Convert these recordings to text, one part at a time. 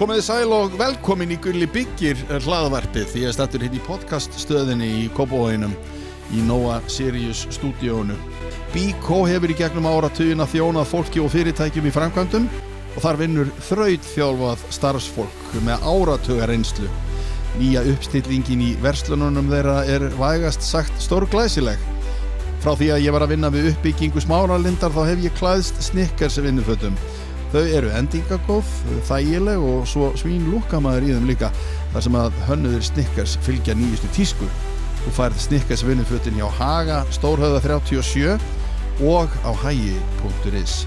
Komiði sæl og velkomin í Gulli byggir hlaðvarpið því ég stattur hérna í podcaststöðinni í Kópavoginum í Nóa Sirius stúdíónu. Bíkó hefur í gegnum áratugina þjónað fólki og fyrirtækjum í framkvæmdum og þar vinnur þrautþjálfað starfsfólk með áratuga reynslu. Nýja uppstillingin í verslununum þeirra vægast sagt stórglæsileg. Frá því að ég var að vinna við uppbyggingu Smáralindar þá hef ég klæðst Snickers vinnufötum. Þau eru endingagóð, þægileg og svo svín lúkkamaður í þeim líka þar sem að hönnuðir Snickers fylgja nýjustu tísku. Þú færð Snickers vinnufötin hjá Haga, Stórhöfða 37 og á hagi.is.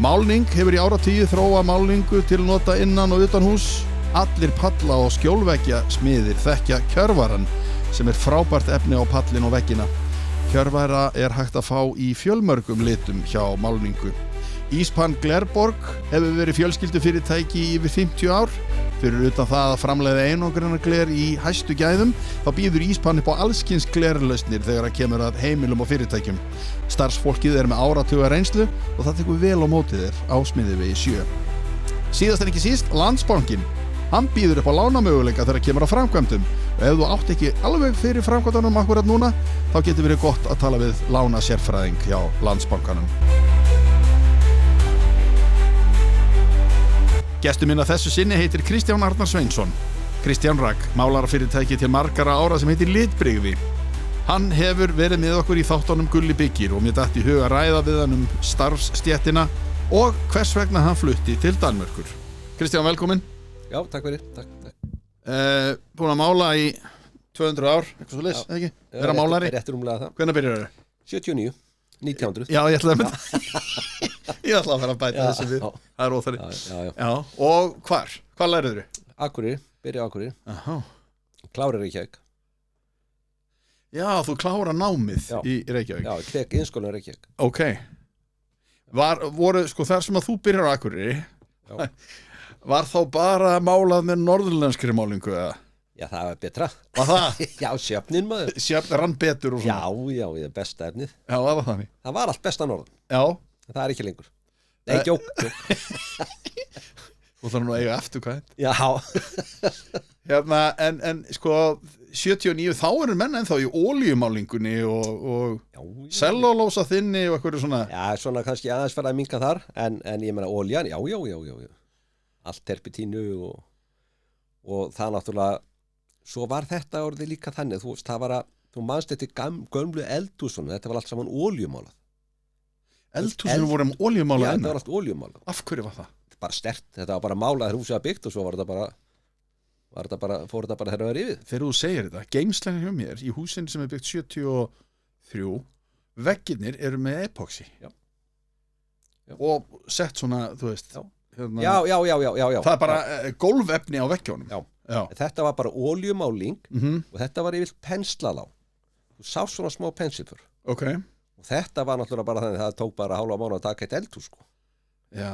Málning hefur í áratugi þróað málningu til nota innan og utan hús. Allir palla og skjólveggja smiðir þekkja kjörvaran sem frábært efni á pallin og veggina. Kjörvara hægt að fá í fjölmörgum litum hjá málningu. Íspann Glerborg hefur verið fjölskyldufyrirtæki í yfir 50 ár. Fyrir utan það að framleiða einangrunargler í hæstu gæðum, þá býður Íspann upp á allskyns glerlausnir þegar að kemur að heimilum og fyrirtækjum. Starfsfólkið með áratuga reynslu og það tekur vel á móti þér á Smiðjuvegi 7. Síðast en ekki síst, Landsbankinn. Hann býður upp á lánamöguleika þegar kemur að framkvæmdum. Og ef þú átt ekki alveg fyrir framkvæmdunum akkurat núna, þá getur verið gott að tala við lánasérfræðing hjá Landsbankanum. Gestur minn að þessu sinni heitir Kristján Arnar Sveinsson. Kristján rak málarafyrirtæki til margara ára sem heitir Litbrigði. Hann hefur verið með okkur í þáttunum Gulli byggir og mér datt í hug að ræða við hann starfsstéttina og hvers vegna hann flutti til Danmerkur. Kristján, velkomin. Já, takk fyrir. Takk. Búin að mála í 200 ár, eitthvað svo leys, ekki? Vera málari? Rétt rúmlega það. Hvenær byrjar þau? 79, 1900. Já, ég ætlaði að fara að bæta þessu við. Það óþarri. Já. Og hvar? Hvað læriðu? Akureyri, byrja á Akureyri. Aha. Klárar Reykjavík. Já, þú klára námið í Reykjavík. Já, Krek innskólan Reykjavík. Ok. Voru, þar sem að þú byrjar á Akureyri, var þá bara málað með norðurlenskri málingu eða? Já, það var betra. Var það? Já, sjöfnin maður. Sjöfn rann betur og svona. Já, ég besta efnið. Já, það var þannig. Það var allt besta norðan. Já. En það ekki lengur. Nei, djók. Þú þarf nú að eiga afturkvæðin. Já. En 79, þá menn ennþá í olíumálingunni og sellulósa þinni og eitthvað svona. Já, svona kannski aðeins fara að minnka þar, en ég meina olían, já. Allt terpentínu og það náttúrulega, svo var þetta orðið líka þannig, þú manst þetta gömlu eldhúsunum, þetta var allt saman olíumálað. Eldhúsunum voru olíumálað? Já, þetta var allt olíumálað. Af hverju var það? Bara sterkt, þetta var bara málað húsið að byggt og svo fór þetta bara þegar það var yfir. Þegar þú segir þetta, geimslæðin hjá mér í húsin sem byggt 73, veggirnir eru með epoxy. Já. Og sett svona, þú veist. Já. Það bara gólfefni á veggjónum. Já. Þetta var bara olíumáling og þetta var yfir penslað á. Þú sá svona smá pensilfur. Ok. Og þetta var náttúrulega bara þannig, það tók bara hálfa mánuð að taka eitt eldhús, sko. Já,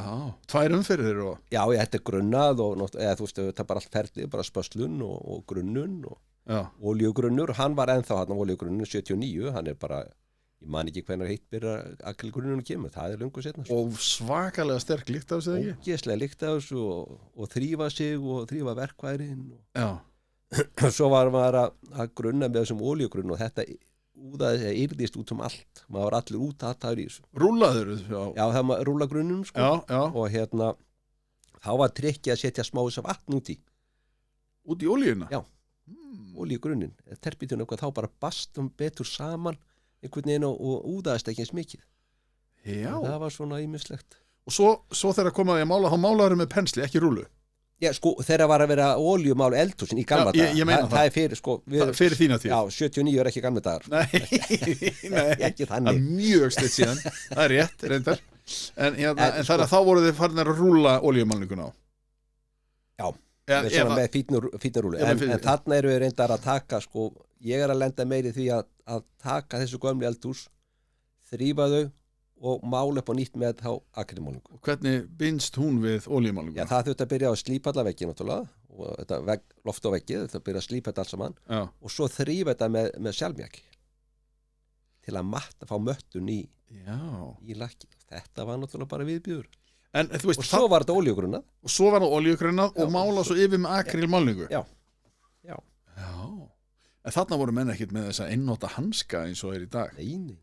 2 umferðir og... Já, þetta grunnað og, þú veist, þetta bara allt ferlið, bara spöslun og grunnun og olíugrunnur. Hann var ennþá hann á olíugrunnun 79, hann bara... Ég man ekki hvernig heitt byrjar akrilgrunnunum kemur, það löngu seinna. Og svakalega sterk lykt af þessu, ekki? Ógeðslega lykt af þessu og þrífa sig og þrífa verkværin. Já. Svo var maður að grunna með þessum olíugrunn og þetta yrðist út allt. Maður var allir út aðtæður í þessu. Rúllaður? Já, það var rúllagrunnum, sko. Já. Og þá var trikkið að setja smá þess af vatn út í. Út í olíuna? Já, olíugrunnin. Terpítun eitthvað, þá bara bastum betur saman einhvern veginn og úðaðist ekki eins mikið. Já. Það var svona ýmislegt. Og svo þegar komaði að mála, þá málaður með pensli, ekki rúlu? Já, þegar var að vera olíumál eldhúsin í gamla daga. Ég meina það. Það fyrir, fyrir þína tíð. Já, 79 ekki gamla dagar. Nei. Ekki þannig. Það mjög stutt síðan. Það rétt, reyndar. En þar að þá voru þið farin að rúlla olíumálninguna á. Já. Með fínur rúlu. En þarna eru við reyndar að taka, ég að lenda meiri því að taka þessu gömlu eldhús, þrífa þau og mála upp á nýtt með þá akrilmálingu. Og hvernig bindst hún við olíumálingu? Já, það þurfti að byrja að slípa alla veggi náttúrulega og þetta loft á veggi, þetta byrja að slípa þetta alls saman. Já. Og svo þrífa þetta með sjálfmjaki til að fá möttun í lakkið. Þetta var náttúrulega bara viðbjöður. En þú veist, og svo var þetta olíugrunnað. Og svo var það olíugrunnað og mála svo yfir með akrílmálningu. Já. En þarna voru menn ekkert með þessa einnota hanska eins og í dag. Nei.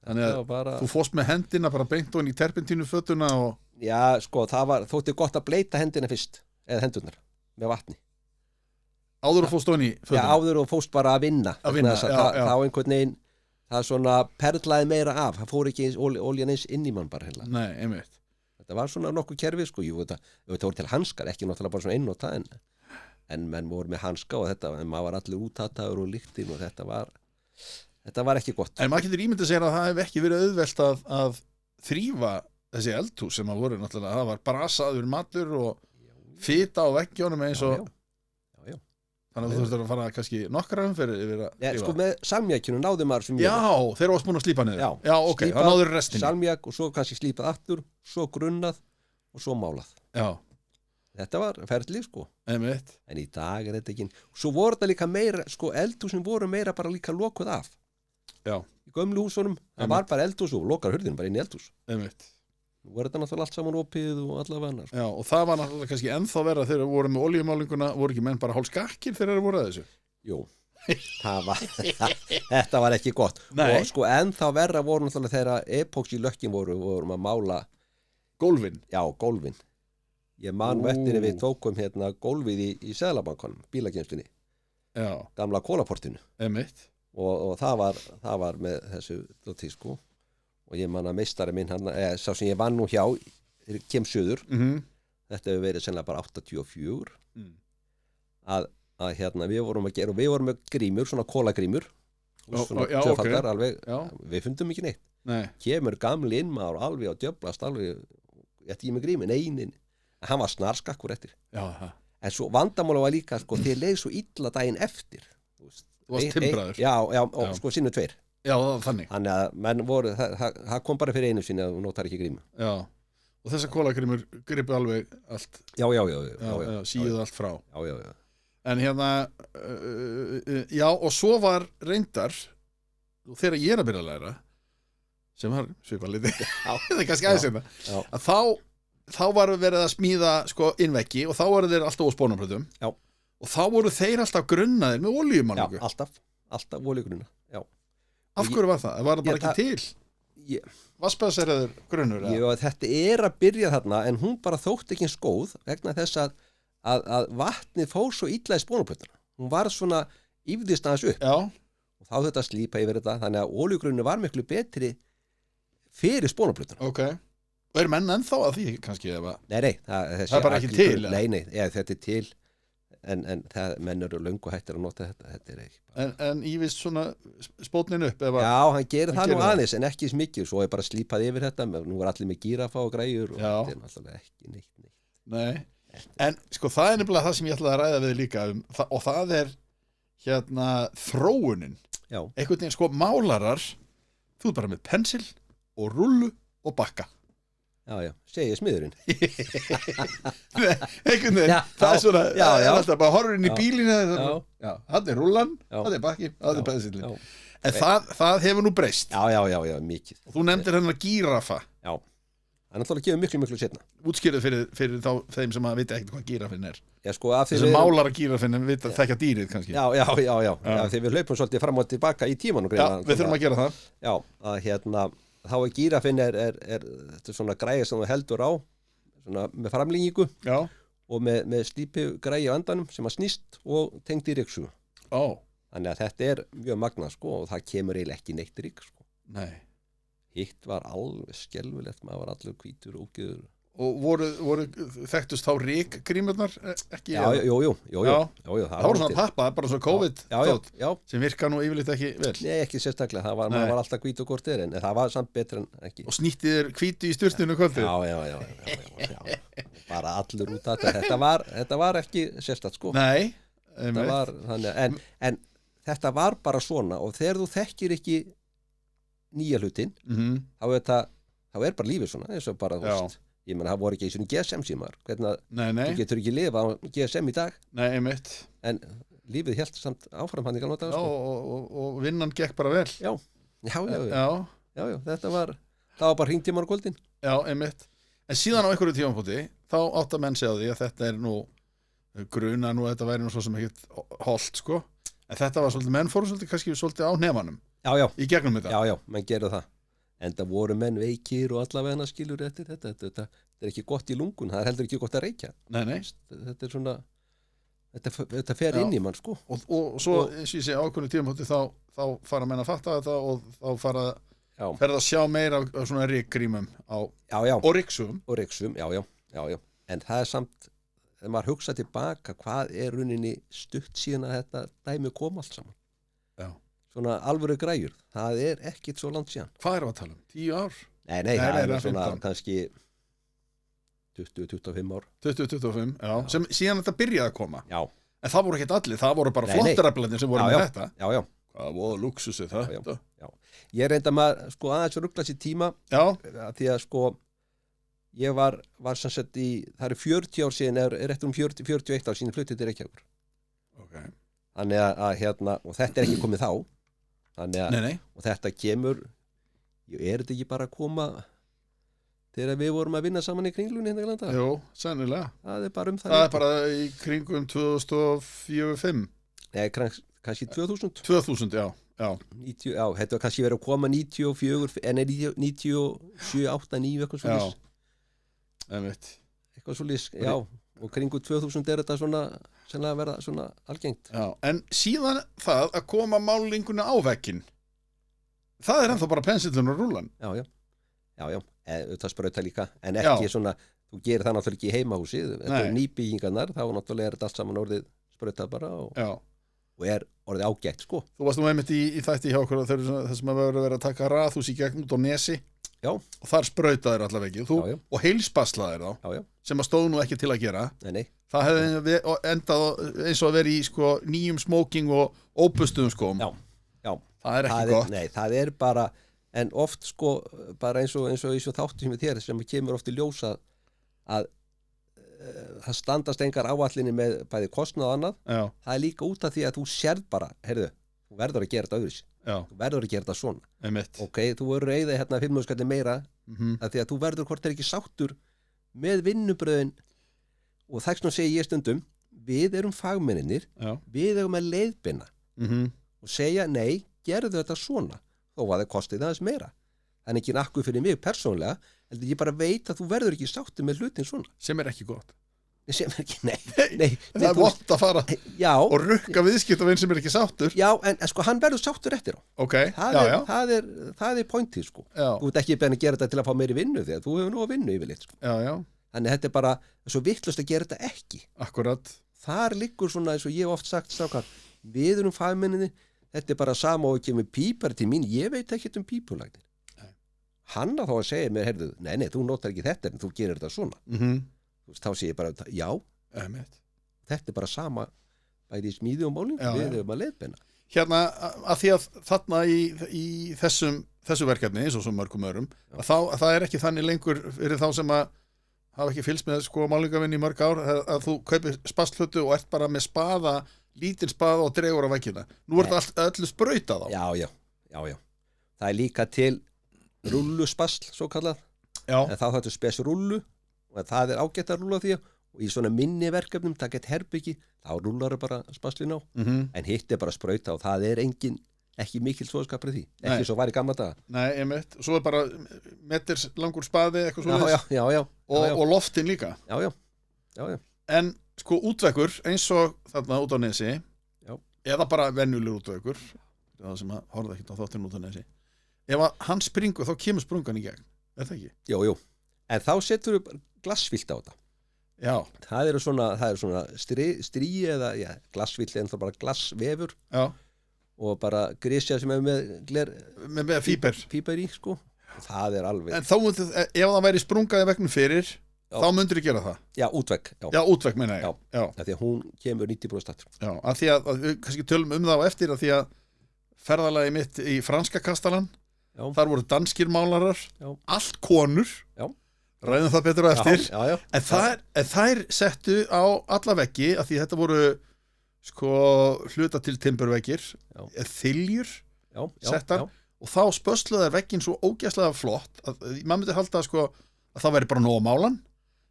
Þannig að bara... þú fórst með hendina bara beint og inn í terpentínu fötuna og... Já, sko, þótti gott að bleita hendina fyrst, eða hendurnar, með vatni. Áður og fórst og inn í fötuna? Já, áður og fórst bara að vinna. Þá einhvern veginn, það svona perlaði meira af, það fór ekki oljan eins inn í mann bara heila. Nei, einmitt. Þetta var svona nokkuð kerfi, sko, þetta voru til hanskar, ekki náttúrulega bara svona einnota, en menn voru með hanska og þetta, en maður var allir úttataður og lyktin og þetta var ekki gott. En maður getur ímyndið sér að það hef ekki verið auðvelt að þrífa þessi eldhús sem að voru náttúrulega, það var brasaður matur og fita á veggjónum eins og... Já. Þannig að þú þurftur að fara kannski nokkra umferð yfir að þrífa. Sko með salmiakinu náði maður sem Já, þeir varst búin að slípa niður. Já, ok, það náður restinni. Salmiak og svo kannski slípað aftur, svo grunnað og svo málað. Já. Þetta var ferli, sko. Einmitt. En í dag þetta ekki. Svo voru þetta líka meira, sko, eldhúsin voru meira bara líka lokuð af. Já. Í gömlu húsunum, það var bara eldhús og lokar hurðin bara inn í eldhús. Einmitt. Nú var þetta náttúrulega allt saman opið og allavega. Sko. Já, og það var náttúrulega kannski ennþá verra þegar voru með olíumálinguna, voru ekki menn bara hálfskakkir þegar þeir voru að þessu? Jú. Þetta var ekki gott. Nei. Og sko ennþá verra voru náttúrulega þegar epóxi lökkin vorum að mála Gólfin. Já, gólfin. Ég man vettinni við tókum hérna gólfið í Seðlabankanum, bílageymslunni. Já. Gamla kólaportinu. Einmitt. Og það var með þessu dóti, sko. Og ég man að meistari minn sá sem ég vann nú hjá kem suður. Þetta hefur verið sennilega bara 84. Að hérna við vorum að gera, og við vorum með grímur, svona kólagrímur. Svona tvöfaldar, alveg. Já. Við fundum ekki neitt. Nei. Kemur gamli innmaður alveg á djöflast, alveg eftir ég með grímin, einin. Hann var snarskakkur eftir. Já. En svo vandamála var líka, sko, þið leið svo illa daginn eftir. Þú varst timbraður. Já, og sko sinni 2. Já, þannig. Þannig að menn voru, það kom bara fyrir einu sinni að þú notar ekki grímu. Já, og þessar kólagrímur gripu alveg allt. Já, síðu allt frá. Já. En hérna, já, og svo var reyndar, þegar ég að byrja að læra, sem var svipað liti, það kannski aðeins þetta, að þá var verið að smíða sko innveggi og þá voru þeir alltaf á spónaplötum. Já. Og þá voru þeir alltaf grunnaðir með olíumálningu. Já, alltaf olíugrunna, já. Af hverju var það? Var það bara ekki til? Vassbæðseraður grunnur? Já, þetta að byrja þarna, en hún bara þótti ekki eins góð vegna þess að vatnið fór svo illa í spónaplötuna. Hún var svona yfðist aðeins upp. Já. Og þá þetta slípa yfir þetta, þannig að olíugrunnu var miklu betri fyrir spónaplötuna. Ok. Og er menn ennþá að því kannski? Nei, það er bara ekki til? Nei, þetta er til. En menn eru löngu hættir að nota þetta er ekki. En ívist svona spótnin upp? Já, hann gerir það nú aðeins, en ekki smikið. Svo er bara slípað yfir þetta, nú er allir með gírafa og græjur og þetta er náttúrulega ekki neitt. Nei, en sko það er nefnilega það sem ég ætlaði að ræða við líka og það er hérna þróunin. Já. Einhvern veginn sko málarar, þú er bara með pensil og rullu og bakka. Já, segir smiðurinn. Einhvern veginn, það er svona, það er alltaf bara horfur inn í bílinu, hann er rullan, hann er bakki, hann er pensilin. En það hefur nú breyst. Já, mikið. Og þú nefndir hennar gírafa. Já, það er náttúrulega að gefa miklu setna. Útskýrðu fyrir þá þeim sem að vita ekkert hvað gírafinn er. Já, sko, þessi málar að gírafinn vita að þekka dýrið kannski. Já, þegar við hlaupum svolítið fram og tilbaka í tímanum. Já, við þurfum að gera það. Já, að hérna þá gírafinn er þetta svona græja sem þú heldur á svona með framlíkingu og með slípi græja á endanum sem að snýst og tengt í ryksu. Þannig að þetta er mjög magnað, sko, og það kemur eiginlega ekki neitt ryk, sko. Nei. Hitt var alveg skelfilegt, maður var allur hvítur og ógeður. Og voru þekktust þá rykgrímurnar ekki? Jú. Það voru svona pappa, bara svo COVID sem virka nú yfirleitt ekki vel. Nei, ekki sérstaklega, maður var alltaf hvít og kortir en það var samt betur en ekki. Og snýttið þér hvítu í sturtunum kvöldið? Já. Bara allur út að þetta var ekki sérstakt, sko. Nei. Þetta var þannig, en þetta var bara svona og þegar þú þekkir ekki nýja hlutin, þá er bara lífið svona, eins og bara þú veist. Ég meina, það voru ekki eins og GSM símar. Hvernig þú getur ekki lifa á GSM í dag. Nei, einmitt. En lífið hélt samt áfram hann í gamla daga. Já, og vinnan gekk bara vel. Já, þetta var bara hringtímar á kvöldin. Já, einmitt. En síðan á einhverju tímapunkti þá átta menn sig á því að þetta er nú gruna nú, þetta væri nú svo sem ekkert holt, sko. En þetta var svolítið, menn fóru svolítið kannski svolítið á hnefanum. Já. Í gegnum þetta. Já, menn gerðu það. En það voru menn veikir og allavega skilur eftir þetta. Þetta er ekki gott í lungun, það er heldur ekki gott að reykja. Nei. Þetta er svona, þetta fer inn í mann, sko. Og svo, eins og ég segi, ákveðnu tímapunkti þá fara menn að fatta þetta og þá ferða að sjá meira af svona ryggrímum og ryggsum. Og ryggsum, já. En það er samt, þegar maður hugsa tilbaka, hvað er rauninni stutt síðan að þetta dæmi kom allt saman. Já. Svona alvöru græjur, það er ekkit svo langt síðan. Hvað erum við að tala um? 10 ár? Nei, það er svona 15. Kannski 20-25 ár. 20-25, já. Sem síðan þetta byrjaði að koma. Já. En það voru ekkit allir, það voru bara flottaraflarnir sem voru með þetta. Já. Hvað voru luxusið þetta? Já. Ég reynda maður, sko, aðeins að ruggla sér tíma. Já. Því að, sko, ég var sem sagt það eru 40 ár síðan, er eftir 41 ár síðan fluttið til Reykjavíkur. Ok. Þannig að, og þetta er ekki komið þá. Þannig að, Nei. Og þetta kemur, er þetta ekki bara að koma þegar við vorum að vinna saman í Kringlunni hérna í landa? Jú, sennilega. Það er bara það. Það er bara í kringum 2004-05. Nei, kannski 2000. 2000, já. 90, já, þetta var kannski verið að koma 94, en 97, 8, 9, eitthvað svolítið. Já, einmitt. Eitthvað svolítið, já. Og kringu 2000 er þetta svona sennilega að vera svona algengt. Já, en síðan það að koma málingunni á vegginn, það er ennþá bara pensillun og rúlan. Já. Það sprauta líka, en ekki svona, þú gerir það náttúrulega ekki í heimahúsið. Þetta er nýbyggingarnar, þá náttúrulega er þetta allt saman orðið sprautað bara og er orðið ágætt, sko. Þú varst nú einmitt í þætti hjá okkur þess að maður verið að taka raðhús í gegn út á Nesi. Já. Og þar sprautaðir allavega ekki. Og heilspaslaðir þá. Já. Sem að stóð nú ekki til að gera. Nei. Það hefði endað eins og að vera í sko nýjum smoking og óbustuðum skóm. Já. Það er ekki gott. Nei, það er bara, en oft sko, bara eins og þáttu sem við þér, sem kemur oft í ljósa að það standast engar áallinni með bæði kostnað og annað. Já. Það er líka út af því að þú sérð bara, heyrðu, þú verður að gera þetta öðruvísi. Já. Þú verður að gera þetta svona. Einmitt. Ok, þú verður að eyða hérna 5.000 skall meira, af því að þú verður hvort er ekki sáttur með vinnubröðin, og þess vegna segi ég stundum, við erum fagmenninir, við erum að leiðbeina og segja, nei, gerðu þetta svona, þó að það kostið aðeins meira. Það er ekki nakkuð fyrir mig persónlega, en ég bara veit að þú verður ekki sáttur með hlutin svona. Sem er ekki gott. Sem er ekki, nei. Það er vont að fara og rukka viðskiptavinn sem er ekki sáttur. Já, en sko, hann verður sáttur eftir á. Ok, það er pointið, sko. Já. Þú ert ekki beðin að gera þetta til að fá meiri vinnu, því að þú hefur nú að vinnu yfirleitt, sko. Já. Þannig þetta er bara svo vitlaust að gera þetta ekki. Akkurat. Þar liggur svona, eins og ég hef oft sagt, strákar, við erum fagmenninni, þetta er bara sama og kemur pípari til mín, ég veit ekkert um pípulagnir. Hann að þá að segja mér, heyrðu, nei, þú notar ekki þetta en þú gerir þetta svona. Þá sé ég bara, já, þetta er bara sama bæði í smíði og máling, við erum að leiðbeina. Hérna, að því að þarna í þessu verkefni, eins og svo mörgum öðrum, að það er ekki þannig lengur fyrir þá sem að hafa ekki fylgst með sko málingavinni í mörg ár, að þú kaupir spasthlutu og ert bara með spaða, lítinn spaða og dregur á veggina. Nú er þetta öllu sprautað á. Já. Það er líka til rulluspasl, svo kallað. Já. En þá þetta spes rullu, og það er ágætt að rúlla því, og í svona minni verkefnum, það gett herbyggi, þá rúlar það bara spaslin á, en hitt er bara sprauta og það er ekki mikil svoðskapur í því, ekki svo var í gamla daga. Nei, einmitt, svo er bara meters langur spaði, eitthvað svoleiðis. Já. Og loftin líka. Já. En sko útvekkur, eins og þarna út á Nesi, eða bara venjulegur útvekkur, það sem að horfa ekki á þáttinn út á Nesi, ef að hann springur, þá kemur sprungan í gegn, er það ekki? Jú. En þá setur við glassvilt á þetta. Já. Það eru svona stríi eða glassvilt en þá bara glassvefur. Já. Og bara grisja sem er með fíber í, sko. Það er alveg. En þá ef það væri sprungaði vegnum fyrir, þá myndir þið gera það. Já, útvegg. Já, útvegg meina ég. Já. Því að hún kemur 90%. Já, af því að við kannski tölum það á eftir, af því að ferðalagi mitt í franska kastalan, þar voru danskir málarar, allt konur. Já. Ræðum það betur á eftir. Já. En þær settu á alla veggi, af því þetta voru sko hluta til timburveggir, þiljur settar, og þá spösluðu þær veggin svo ógeðslega flott að maður myndi halda sko að það væri bara nóg að mála hann.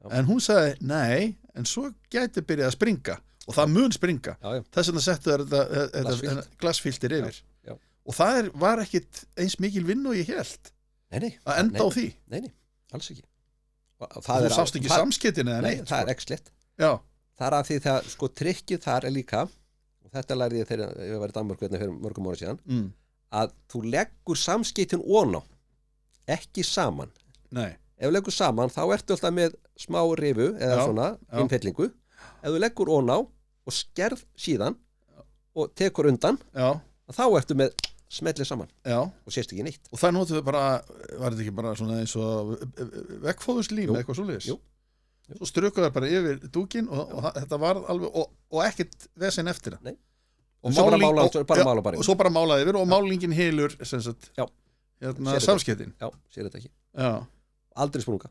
Já. En hún sagði, nei, en svo gæti byrjað að springa og það mun springa. Já. Þess vegna settu þetta glasfilter yfir. Já. Og það var ekkit eins mikil vinn og ég hélt Nei, að enda á því. Nei, alls ekki. Þú sást ekki samskeytin eða Nei, neitt. það er excellent. Já. Það er að því það, sko, trikkið þar er líka, og þetta lærði ég þegar ég var í Danmörku hérna fyrir mörgum ára síðan, að þú leggur samskeytin ofan á, ekki saman. Nei. Ef þú leggur saman, þá ertu alltaf með smá rifu eða svona innfellingu. Ef þú leggur ofan á og skerð síðan og tekur undan, þá ertu með smellið saman og sést ekki neitt. Og það notuðu bara, var þetta ekki bara svona eins og veggfóðurslím eða eitthvað svoleiðis? Jú. Svo strukuðu það bara yfir dúkinn og þetta var alveg, og ekkert vesen eftir það. Nei. Og svo bara mála bara. Og svo bara málaði yfir og málingin hylur, sem sagt, samskeytin. Já, sér þetta ekki. Já. Aldrei sprunga.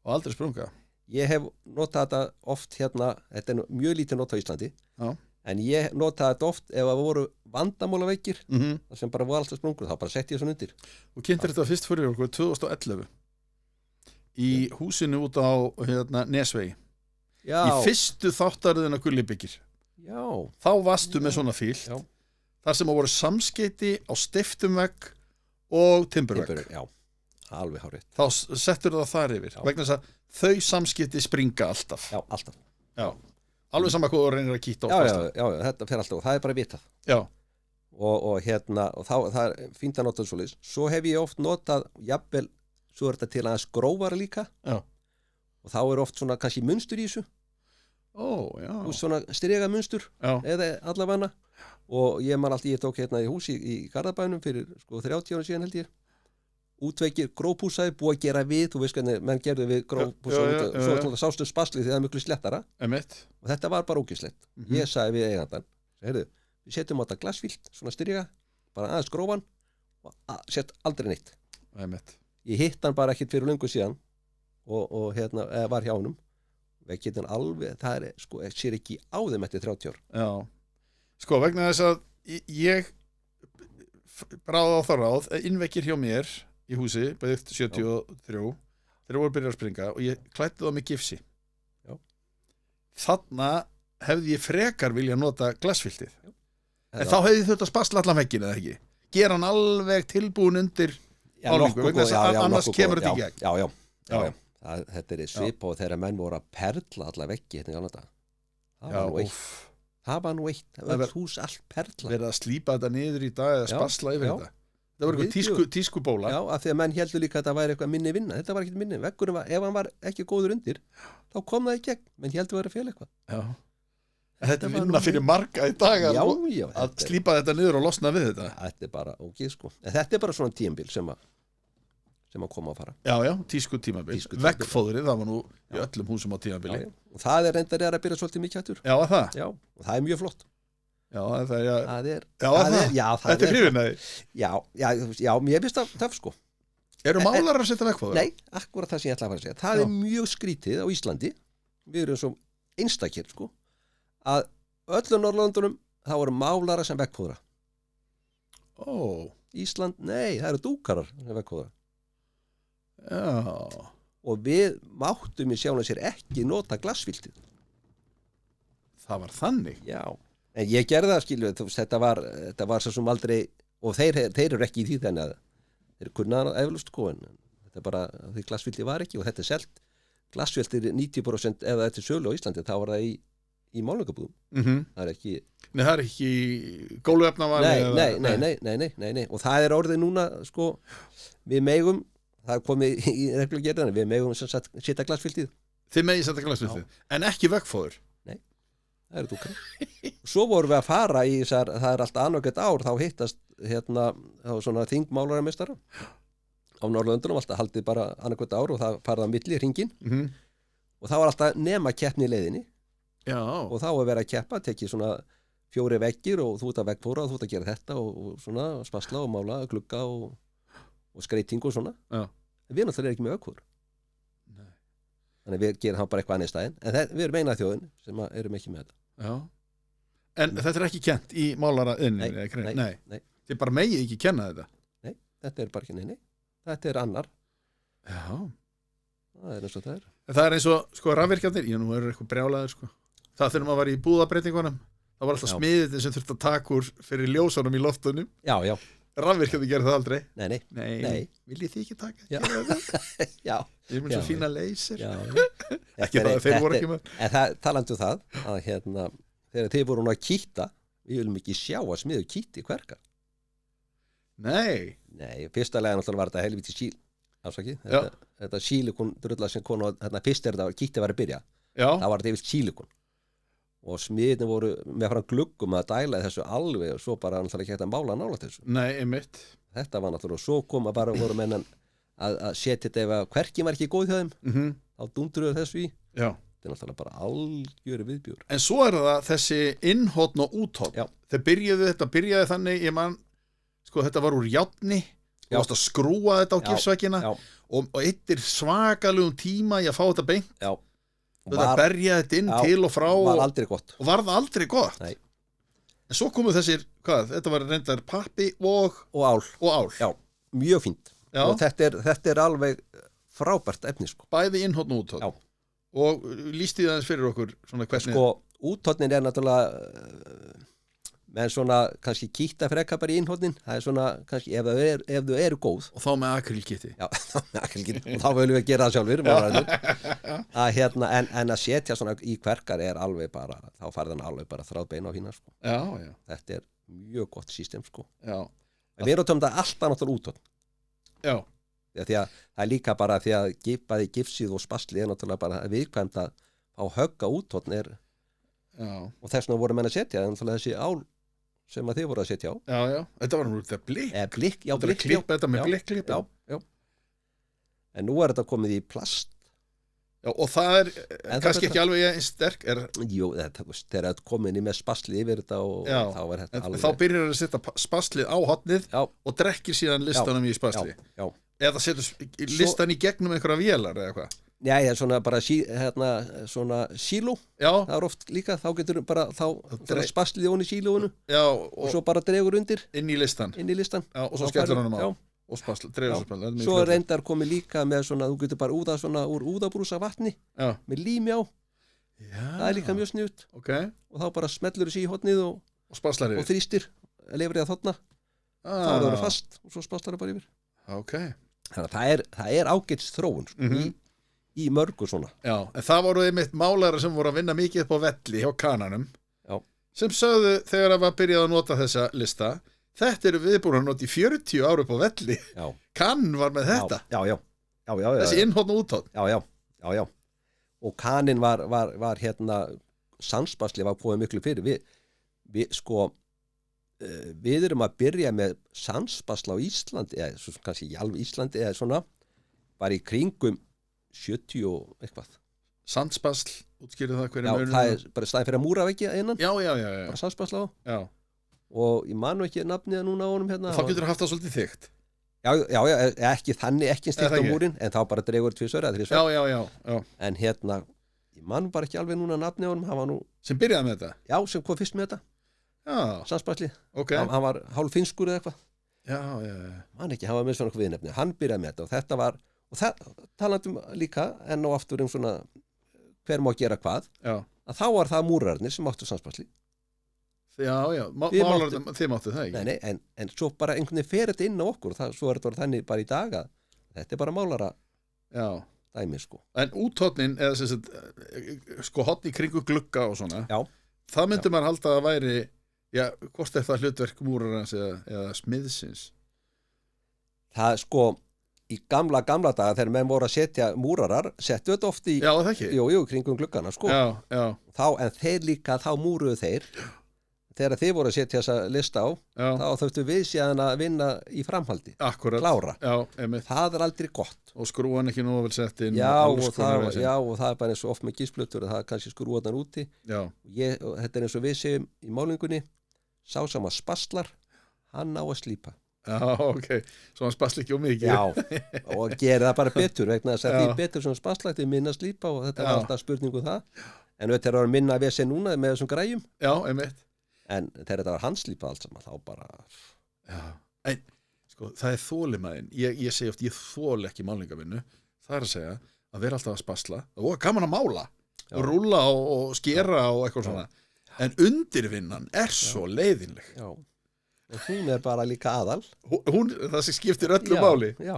Og aldrei sprunga. Ég hef notað þetta oft hérna, þetta er mjög lítið notað á Íslandi. Já. En ég notaði þetta oft ef það voru vandamálaveikir, það sem bara voru alltaf sprungur, þá bara setti ég svona undir. Og kynntir þetta fyrst fyrir okkur 2011 í húsinu út á Nesvegi. Já. Í fyrstu þáttaröðina Gullibyggir. Já. Þá varstu með svona fílt. Já. Þar sem voru samskeyti á stiftumvegg og timburvegg. Já, alveg hárið. Þá settur það þar yfir. Vegna þess að þau samskeyti springa alltaf. Já, alltaf. Já. Alveg sama hvað þú reynir að kýta á. Já, þetta fer alltaf og það er bara vitað. Já. Og þá, það er fínt að nota svoleiðis. Svo hef ég oft notað, jafnvel, svo er þetta til aðeins grófara líka. Já. Og þá er oft svona kannski munstur í þessu. Já. Svona strega munstur eða allavega. Og ég man alltaf, ég tók hérna í hús í Garðabænum fyrir 30 ára síðan held ég. Útveikir grófpúsaði, búið að gera við, þú veist hvernig menn gerðu við grófpúsa svo sástu spaslið því það er mjög slettara. Og þetta var bara ógislegt. Ég sagði við eigandan, heyrðu, við setjum á þetta glasfílt, svona styrja, bara aðeins grófan og sett aldrei neitt. Ég hitt hann bara ekkert fyrir löngu síðan og var hjá honum. Veginn alveg, það er sér ekki á þeim eftir 30 ár. Já. Sko, vegna þess að ég bráði á það ráð, innveggir hjá mér í húsi, bæðið 73, þeir voru byrjað að springa og ég klæddi það með gifsi. Já. Þarna hefði ég frekar vilja nota glasfiltið. En þá hefði þurft að spasla allan vegginn, eða ekki? Gera hann alveg tilbúin undir málingu, vegna þess að annars kemur þetta í gegn. Já. Þetta er svip og þegar menn voru að perla alla veggi hérna í gamla daga. Það var nú eitt. Það var hús allt perla. Verið að slípa þetta niður í dag eða spasla yfir þetta. Það var eitthvað tískubóla. Já, af því að menn heldur líka að þetta væri eitthvað minni vinna. Þetta var ekkert minni. Veggurinn var, ef hann var ekki góður undir, þá kom það í gegn. Menn heldur að vera fél eitthvað. Já. Þetta er vinna fyrir marga í dag að slípa þetta niður og losna við þetta. Þetta er bara ógeð sko. En þetta er bara svona tímabil sem að koma að fara. Já, tískutímabil. Veggfóðrið, það var nú í öllum húsum á tímabili. Og það er reyndar að byrja svolítið mikið hættur. Já, það? Já, og það er mjög flott. Já, það er hrifin að því. Já, mér finnst það töff sko. Eru málarar að setja veggfóður? Nei, akkurat það sem ég ætla að fara að segja. Það er mjög skrítið á Íslandi. Við erum svo einstakir sko, að öllum Norrlöndunum þá eru málarar sem veggfóðra. Ísland, nei, það eru dúkarar sem veggfóðra. Já. Og við máttum í sjálfum sér ekki nota glasfiltið. Það var þannig? Já. En ég gerði það, skilju, þetta var svo sem aldrei, og þeir eru ekki í því þannig að þeir kunnaðan eflaust sko, en þetta er bara, því glasfiltið var ekki og þetta er selt. Glasfiltið er 90% ef þetta er sölu á Íslandi, þá var það í málingabúðum. Það er ekki... Nei, það er ekki góluefnavali? Nei. Og það er orðið núna, sko, við megum, það er komið í reglugerðina, við megum sem sagt setja glasfiltið. Þið megið setja glasfiltið, en ekki veggfóður? Nei, það eru dúkar. Svo vorum við að fara í þessar, það er alltaf annarkvæmt ár, þá hittast þá svona þingmálaramestara á Norrlöndunum, alltaf haldið bara annarkvæmt ár og það farið á milli hringinn og það var alltaf nema keppni í leiðinni. Já. Og þá að vera að keppa, tekið svona 4 veggir og þú ert að veggfóra og þú ert að gera þetta og svona spasla og mála, glugga og skreiting og svona. Já. En við náttúrulega ekki með veggfór. Nei. Þannig við gerum það bara eitthvað annað í staðinn. En við erum eina þjóðin sem erum ekki með þetta. Já. En þetta er ekki kent í málaraðinni? Nei. Þið bara megið ekki kenna þetta? Nei, þetta er bara ekki neini. Þetta er annar. Já. það eins og það En það eins og, sko, rafvirkjarnir, nú eru eitthvað brjálaður, sko. Það þegar maður var í búðabreytingunum, það var alltaf smiðið sem þurfti að taka úr fyrir ljósunum í loftunum. Já. Rafvirkjarnir gerði það aldrei. Nei. Viljið þið ekki taka? Já. Ég er með svo fína leysir. Já. Ekki það að þeir voru ekki með. En það, talandu það, að þegar þið voru að kýta, við viljum ekki sjá að smiður kýti hverka. Nei, fyrsta lega náttúrulega var þetta helviti síl, afsakið, þetta sílikon drulla sem konu, fyrst þetta kýtti var að byrja, það var þetta yfir sílikon og smiðirni voru með frá gluggum að dæla þessu alveg og svo bara náttúrulega ekki hægt að mála nálægt þessu. Nei, einmitt. Þetta var náttúrulega, svo kom að bara voru menn að setja þetta ef að hverkin var ekki góð hjá þeim, þá dundruðu þessu í. Já. Þetta er náttúrulega bara algjöru viðbjór. En svo það þessi innhotn og úthotn. Þetta byrjaði þannig, ég man, sko, þetta var úr járni, þú varst að skrúa þetta á gifsveggina og eittir svakalugum tíma í að fá þetta beint. Já. Þetta berja þetta inn til og frá var aldrei gott. Og var það aldrei gott. Nei. En svo komu þessir, þetta var reyndar pappi og ál. Já, mjög fínt. Já. Og þetta er alveg frábært efni, sko. Bæði innhotn og úthotn. Já. Og lýsti það eins fyrir okkur svona hvernig. Sko, úthotnin er náttúrulega menn svona kannski kýtta freka bara í innhotnin, það er svona kannski ef þau eru góð. Og þá með akrilkitti. Já, með akrilkitti. Og þá viljum við gera það sjálfur. En að setja svona í kverkar er alveg bara, þá farið hann alveg bara þráðbeina á hína, sko. Já. Þetta er mjög gott system, sko. Já. En við erum þetta alltaf náttúrulega úthotn. Já. Því að það er líka bara því að bæði gifsið og spaslið er náttúrulega bara viðkvæmt að fá högga úthotn er. Já. Og þess vegna voru menn að setja þessi ál sem að þið voru að setja á. Já. Þetta var nú þetta blikk. Blikk. Þetta með blikklip. Já. En nú er þetta komið í plast. Já, og það er kannski ekki alveg eins sterk. Jú, þegar þetta komið með spaslið yfir þetta og þá er þetta alveg. Þá byrjar að setja spaslið á hotnið og drekkir síðan listanum í spaslið. Já. Eða setur listan í gegnum einhverja vélar eða eitthvað. Já, svona bara svona síló. Já. Það er oft líka, þá getur bara spaslið ón í sílóinu. Já. Og svo bara dregur undir. Inn í listan. Já, og svo skellur hann á. Já. Og dregur spaslið. Svo reyndar komið líka með svona, þú getur bara úða svona úr úðabrúsa vatni. Já. Með lími á. Já. Það er líka mjög sniðugt. Ok. Og þá bara smellur þessi í hotnið og spaslar yfir. Og þrýstir, lefur það þarna. Þá er það fast og svo spaslar það bara yfir. Ok. Þannig að það er ágætis þróun, sko. Í mörgu svona. Já, en það voru einmitt málara sem voru að vinna mikið upp á velli hjá Kananum. Já. Sem sögðu þegar það var byrjað að nota þessa lista, þetta eru viðbúin að nota í 40 ára upp á velli. Já. Kanin var með þetta. Já. Þessi innhotn og úthotn. Já. Og Kanin var sansbasli var búið miklu fyrir. Við erum að byrja með sansbasla á Íslandi, eða kannski ekki alveg Íslandi, eða svona, bara í kringum 70 og eitthvað. Sandspasl, útskýrðu það hverju munum? Já, það er bara staðið fyrir að múra veggi innan. Já. Bara sandspasl á. Já. Og ég man nú ekki nafnið núna á honum hérna. Þá getur það haft það svolítið þykkt. Já, ekki þannig, ekki stíkt á múrin, en þá bara dregur 2 eða 3 sver. Já. En hérna, ég man bara ekki alveg núna nafnið á honum, hann var nú. Sem byrjaði með þetta? Já, sem kom fyrst með þetta. Já. Sandspasli. Ok. Hann var hálf finskur eða eitthvað. Já. Man ekki, hann var með svona viðnefni. Hann byrjaði með þetta og þetta var. Og það talandum líka enn og aftur svona hver má gera hvað. Já. Að þá var það múrarnir sem áttu sansbasli. Já, málarnir, þið máttu það ekki. Nei, en svo bara einhvern veginn fer þetta inn á okkur, svo er þetta þannig bara í dag að þetta er bara málara dæmi, sko. En úthotnin, eða sem sagt, sko hotn í kringu glugga og svona, það myndi maður halda að væri, hvort er það hlutverk múrarans eða smiðsins? Það, sko, í gamla daga þegar menn voru að setja múrarar, settu þetta oft í kringum gluggana, sko. Já. En þeir líka, þá múruðu þeir. Þegar þið voru að setja þessa lista á, þá þurftu við síðan að vinna í framhaldi. Akkurat. Klára. Já, einmitt. Það er aldrei gott. Og skrúan ekki nú vel sett inn. Já, og það er bara eins og oft með gísplötur, það er kannski skrúanar úti. Já. Þetta er eins og við segjum í málingunni, sá sem að spaslar, hann á að slípa. Já, ok. Svo hann spasla ekki mikið. Já, og gera það bara betur vegna þess að því betur sem spasla, þetta minna slípa og þetta er alltaf spurningu það. En þetta er að minna við sér núna með þessum græjum. Já, einmitt. En þegar þetta var handslípað allt saman, þá bara. Já, en sko, það er þolimaðin. Ég segi oft, ég þoli ekki málningavinnu. Það er að segja að vera alltaf að spasla það var gaman að mála og rúlla og skera og eitthvað svona en undirvinnan svo leiðinleg og hún bara líka aðal hún, það sem skiptir öllu máli já,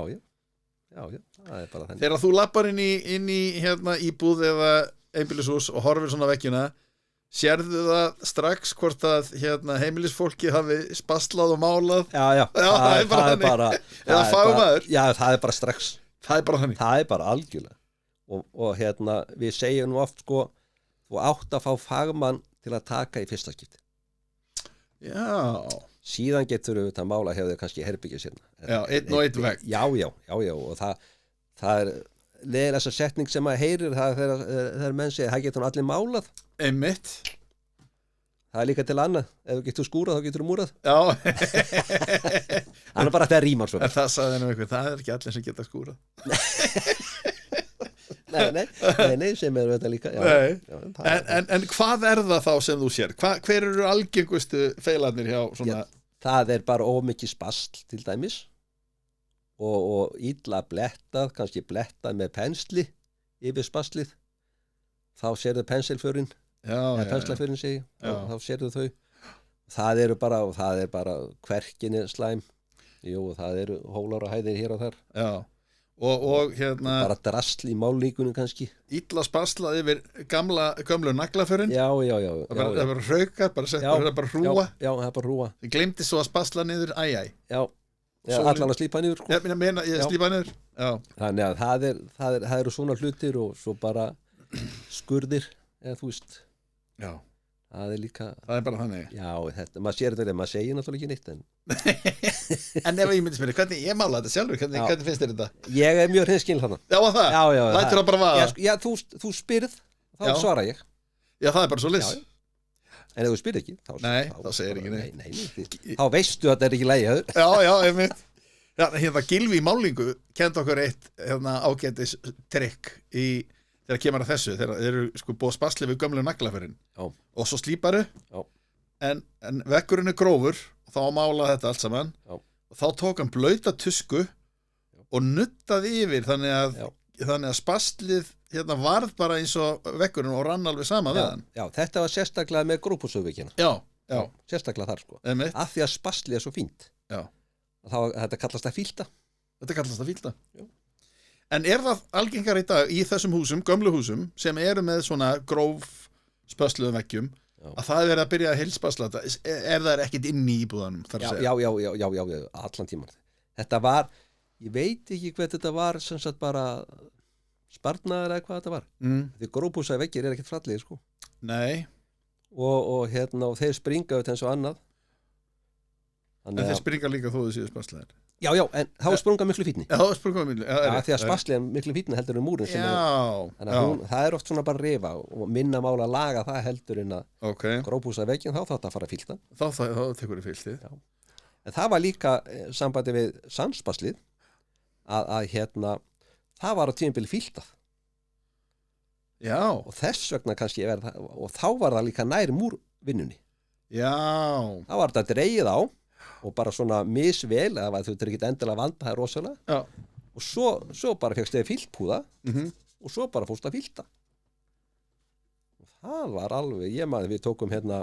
það bara þannig þegar þú lappar inn í hérna íbúð eða einbýlishús og horfir svona vekkjuna sérðu það strax hvort að hérna, heimilisfólki hafi spaslað og málað já, það er bara þannig eða fagmaður já, það er bara strax það er bara þannig það er bara algjörlega og hérna, við segjum nú oft sko, þú átt að fá fagmann til að taka í fyrsta skipti já síðan getur við að mála hefur kannski herbyggja sinna já, einn og einn vegg já, og það er leðin þessa setning sem maður heyrir það þegar menn segir, það getur hún allir málað einmitt það er líka til annað, ef þú getur skúrað þá getur þú múrað já það er bara að það rýmar svo það sagði henni eitthvað, það er ekki allir sem geta skúrað nei, sem er þetta líka en hvað er það þá sem þú sér hver eru algengustu feilarnir hjá svona það er bara ómikið spasl til dæmis og illa blettað, kannski blettað með pensli yfir spaslið þá sérðu pensilförin eða penslaförin segi þá sérðu þau það er bara kverkinni slæm jú, það eru hólar og hæðir hér og þar og hérna bara drasl í málníkunum kannski illa spaslað yfir gömlu naglaförin já það er bara hraukað, bara hrúa já, það er bara hrúa ég gleymdi svo að spasla niður já, allan að slípa niður sko. ég slípa niður þannig að það eru svona hlutir og svo bara skurðir eða þú veist já. það er líka það er bara þannig já, þetta, maður sér þetta, maður segir náttúrulega ekki neitt en ef ég myndi spyrja, hvernig ég mála þetta sjálfur hvernig finnst þér þetta? Ég er mjög hreinskilinn þarna já, lætur það bara vaða já, þú spyrð, þá svara ég já, það er bara svo lis en ef þú spyrð ekki þá segir ekki nei þá veistu að þetta er ekki lægi já, einmitt hérna Gylfi í málingu kenndi okkur eitt ágætis trikk þegar kemur að þessu þegar þeir eru sko búið spasli við gömlu naglaförin og svo slíparu en vekkurinn er grófur og þá mála þetta allt saman og þá tók hann blauta tusku og nuttaði yfir þannig að spaslið hérna varð bara eins og vekkurinn og rann alveg sama við hann já, þetta var sérstaklega með grúpusöðvíkina já, sérstaklega þar sko af því að spaslið er svo fínt þetta kallast að fílta en er það algengar í dag í þessum húsum, gömlu húsum sem eru með svona gróf spösluðum veggjum að það er verið að byrja að heilspasla þetta það ekkit inn í íbúðanum já, allan tíman þetta var, ég veit ekki hvað þetta var sem sagt bara sparnaður eða hvað þetta var því grófbúsaði veggir er ekkert fallegir sko nei og hérna og þeir springa ut eins og annað en þeir springa líka þó þau séu spaslaðir já, en þá sprunga miklu fínni já, þá sprunga miklu því að spasli er miklu fínni heldur en múrin þannig að það er oft svona bara rifa og minna mála að laga það heldur en að grófbúsaði veggin þá þátt að fara að fílta þá tekur þið fíltið en það var líka sambandi við sandspaslið að hérna það var á tímabili fíltað og þess vegna kannski og þá var það líka nær múrvinnunni þá var þetta dreigið á og bara svona misvel eða þú er ekki endilega vanda það er rosalega og svo bara fegst þið fíltpúða og svo bara fórst að fílta og það var alveg ég maður við tókum hérna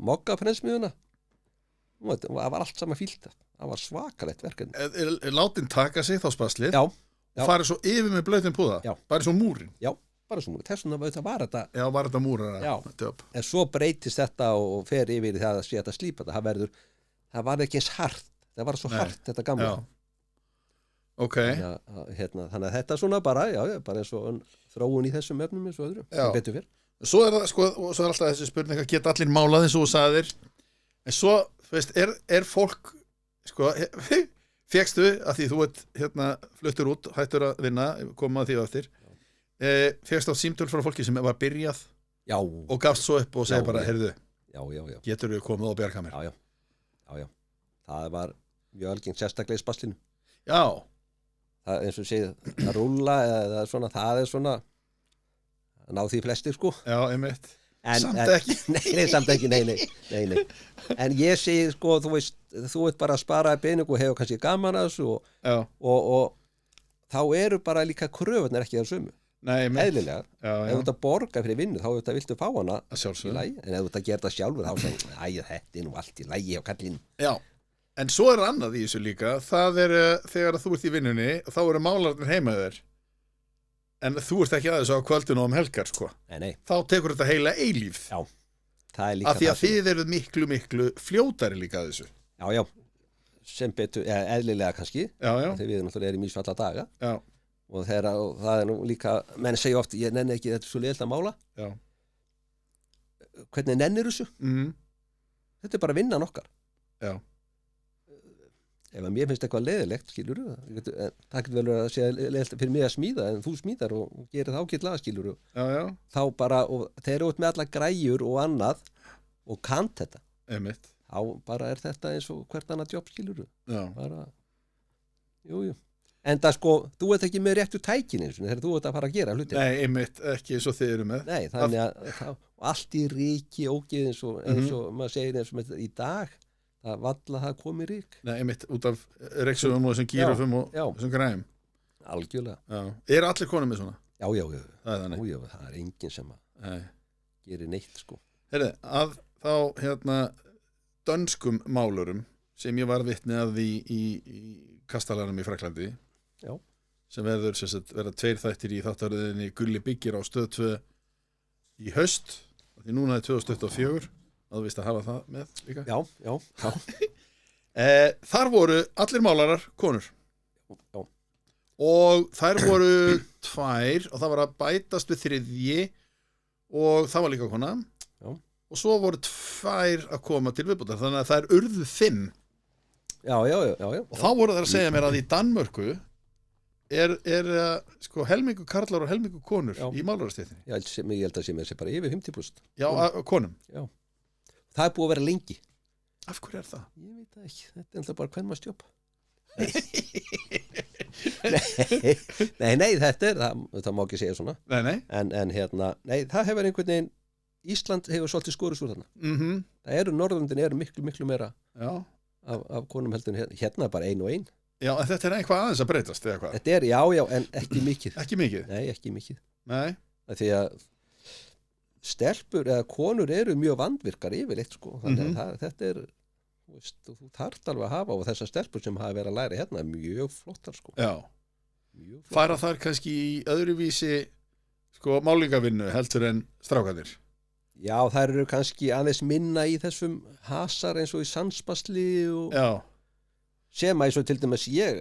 moggafrensmiðuna það var allt sama fílta það var svakalegt verkefni látin taka sig þá spaslið og farið svo yfir með blautin púða bara svo múrin bara svo múrin, þess vegna var þetta var þetta múrara en svo breytist þetta og fer yfir það að sé þetta slípa þetta það var ekki eins hart það var svo hart þetta gamla þannig að þetta svona bara eins og þróun í þessum efnum eins og öðru betur fyrr svo er það sko, og svo er alltaf þessi spurning að geta allir málað eins og þú sagðir en svo, þú veist, er fólk sko, fékkstu að því þú ert hérna fluttur út, hættur að vinna koma að því á eftir fékkst á símtöl frá fólki sem var byrjað og gafst svo upp og segi bara heyrðu, getur við komið og bjarga mér já, það var mjög algengt sérstaklega í spaslinu það eins og segið að rúlla eða svona, það er svona að ná því flestir sko einmitt samt ekki samt ekki, nei en ég segi sko, þú veist bara að spara pening og hefur kannski gaman að þessu og þá eru bara líka kröfurnar ekki þar sömu Nei, eðlilega, já, ef þú ert að borga fyrir vinnu þá viltu fá hana að í sjálfsögðu. lagi en ef þú ert að gera það sjálfur þá segir, þetta nú allt í lagi á kallinn Já, en svo annað í þessu líka, það þegar þú ert í vinnunni, þá eru málarnir heima þér, en þú ert ekki aðeins á kvöldinu og helgar, sko. Nei, Þá tekur þetta heila eilíf. já, það er líka Af því að það sem- þið eruð miklu fljótari líka að þessu. Já, sem betur, eðlilega kannski Já, þegar við náttúrulega erum í alla daga já, og það er nú líka menn segja oft, ég nenni ekki þetta er svo leiðilt að mála já. hvernig nennir þessu? Þetta er bara vinnan okkar Já. Ef að mér finnst eitthvað leiðilegt, skilur það getur vel verið að segja leiðilegt fyrir mig að smíða en þú smíðar og gerir það ágætlega, skilur Já, þá bara, og þeir eru út með alla græjur og annað og kant þetta einmitt. þá bara er þetta eins og hvert annað jobb, skilur Já, bara, jú en það sko, þú ert ekki með réttu tækin eins og þegar þú ert að fara að gera hluti nei, einmitt, ekki eins og þið eru með. Nei, þannig að allt í ríki ógeð eins og maður segir eins og í dag það valla það komið rík Nei, einmitt, út af reiksumum og þessum gírufum og já. þessum græðum. algjörlega, Já. Eru allir konum með svona? já, Það er þannig. það er enginn sem að Nei. gerir neitt sko Heyrðu, að þá dönskum málurum sem ég var vitni að í kastalanum í Fraklandi Já. sem verða 2 þættir í þáttaröðinni Gulli byggir á stöð 2 í haust því núna er 2024 að þú veist að hafa það með líka já. Þar voru allir málarar konur Já. og þær voru 2 og það var að bætast við 3. og það var líka kona Já. og svo voru 2 að koma til viðbótar þannig að þær urðu 5 já og þá voru þær að segja mér að í Danmörku er sko helmingu karlar og helmingu konur Já. í málarastéttinni. ég held að sé með þessi bara yfir 50%. Já, konum. Já. Það er búið að vera lengi. Af hverju er það? Ég veit það ekki, þetta er alltaf bara hvern maður stjóp. Nei, það má ekki segja svona. Nei. En nei, það hefur einhvern veginn, Ísland hefur svolítið skorist úr þarna. Það Norðurlöndin eru miklu meira af konum heldur en hérna bara 1 og 1. Já, en þetta er eitthvað aðeins að breytast, eða hvað? Þetta já, en ekki mikið. Ekki mikið? Nei, ekki mikið. Nei. Því að stelpur eða konur eru mjög vandvirkar yfirleitt, sko. Þannig að þetta er, þú þarft alveg að hafa og þessar stelpur sem hafa verið að læra hérna mjög flottar, sko. Já. Mjög flottar. Fara þar kannski í öðruvísi, sko, málingavinnu heldur en strákarnir? Já, þær eru kannski aðeins minna í þessum hasar eins og í sandspasli og... Já. Sem að eins og til dæmis ég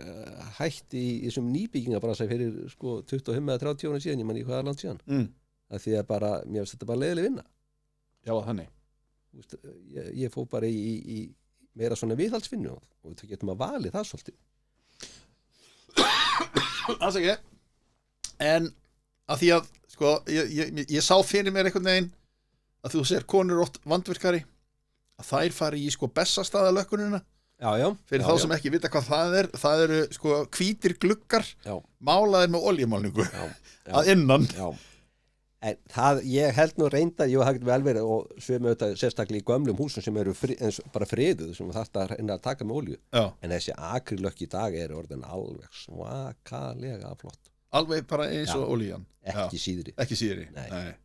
hætti í þessum nýbyggingabrasa fyrir sko 25 eða 30 ára síðan, ég man í hvaða land síðan. Það því að bara, mér finnst þetta bara leiðileg vinna. Já, þannig. Ég fór bara í meira svona viðhaldsvinnu og það getum að vali það svolítið. Alls ekki. En að því að, sko, ég sá fyrir mér einhvern veginn að þú sér konur oft vandvirkari, að þær fari í sko Bessastaðalökkunina. Já. Fyrir þá sem ekki vita hvað það eru sko hvítir gluggar málaðir með oljumálningu að innan. Já. En það, ég held nú reynda, það getur vel verið og svömu auðvitað sérstaklega í gömlum húsum sem eru bara friðuð, sem þarf að reyna að taka með olju. Já. En þessi akrilökk í dag eru orðin alveg svakalega flott. Alveg bara eins og olían. Ekki síðri. Ekki síðri. Nei.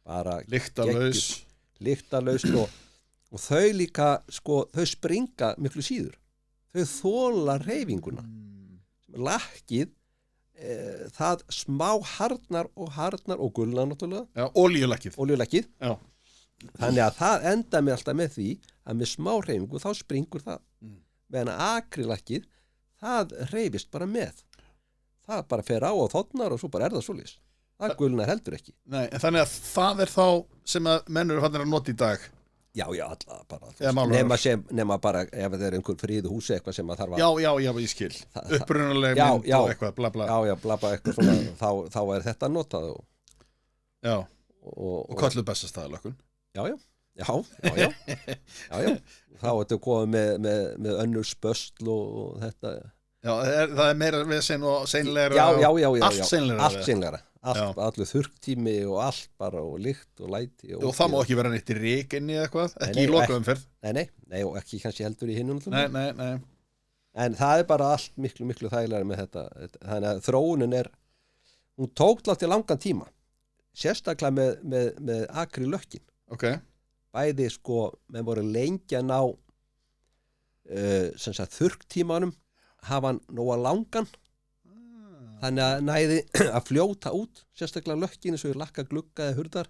Bara Lyktarlaus og þau líka, sko, þau springa miklu síður. Þau þola hreyfinguna. Lakkið, það smá harðnar og gulnar náttúrulega. Já, olíulakkið. Já. Þannig að það enda með alltaf með því að með smá hreyfingu þá springur það. Meðan akrilakkið, það hreyfist bara með. Það bara fer á og þotnar og svo bara það svoleiðis. Það gulnar heldur ekki. Nei, en þannig að það þá sem að menn eru fannir að nota í dag. Já, alla bara. Nema bara ef það einhver friðu húsi eitthvað sem að þarf að... Já, ég skil. Upprunaleg mynd og eitthvað, bla bla. Já, bla bla eitthvað svona, þá er þetta notað og... Já, og kölluð Bessastaðalökkun. Já. Þá ertu komið með önnur spöstl og þetta... Já, það er meira vesen og seinlegra. Já. Allt seinlegra. Allur þurrktími og allt bara og lykt og læti og það má ekki vera neitt í rykinni eða eitthvað, ekki í lokaumferð. Nei, og ekki kannski heldur í hinu Nei. En það bara allt miklu þægilega með þetta. Þannig að þróunin hún tók látti langan tíma. Sérstaklega með akri lökkin. Ok. Bæði sko, menn voru lengi að ná sem sagt þurrktímanum, hafa hann nóga langan. Þannig að næði að fljóta út, sérstaklega lökkin eins og lakka glugga eða hurðar,